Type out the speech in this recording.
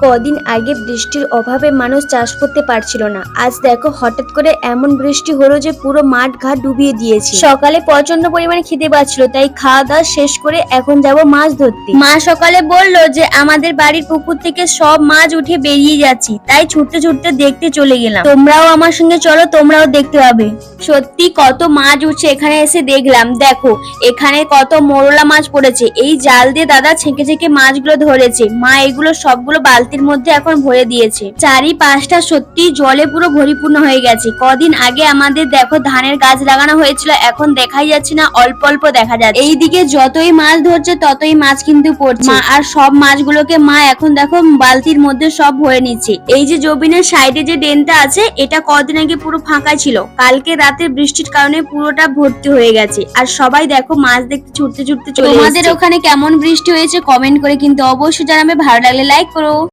কদিন আগে বৃষ্টির অভাবে মানুষ চাষ করতে পারছিল না। আজ দেখো হঠাৎ করে এমন বৃষ্টি হলো যে পুরো মাঠ ঘাট ডুবিয়ে দিয়েছে। সকালে প্রচন্ড পরিমাণে খিদে পাচ্ছিল, তাই খাওয়া দাওয়া শেষ করে এখন যাব মাছ ধরতে। মা সকালে বললো যে আমাদের বাড়ির পুকুর থেকে সব মাছ উঠে বেরিয়ে যাচ্ছি, তাই ছুটতে ছুটতে দেখতে চলে গেলাম। তোমরাও আমার সঙ্গে চলো, তোমরাও দেখতে পাবে। সত্যি কত মাছ উঠছে, এখানে এসে দেখলাম। দেখো এখানে কত মোরলা মাছ পড়েছে, এই জাল দিয়ে দাদা ছেঁকে ছেঁকে মাছগুলো ধরেছে। মা এগুলো সবগুলো বালতির মধ্যে এখন ভরে দিয়েছে। চারিপাশটা সত্যি জলে পুরো পরিপূর্ণ হয়ে গেছে। কদিন আগে আমাদের দেখো ধানের গাছ লাগানো হয়েছিল, এখন দেখাই যাচ্ছে না, অল্প অল্প দেখা যাচ্ছে। এইদিকে যতই মাছ ধরছে ততই মাছ কিন্তু পড়ছে। মা আর সব মাছগুলোকে মা এখন দেখো বালতির মধ্যে সব ভরে নিচ্ছে। এই যে জবিনের সাইডে যে ড্রেনটা আছে, এটা কদিন আগে পুরো ফাঁকা ছিল, কালকে রাতে বৃষ্টির কারণে পুরোটা ভর্তি হয়ে গেছে। আর সবাই দেখো মাছ দেখতে ছুটতে ছুটতে চলে এসেছে। তোমাদের ওখানে কেমন বৃষ্টি হয়েছে কমেন্ট করে কিন্তু অবশ্যই জানাবে। ভালো লাগলে লাইক করো।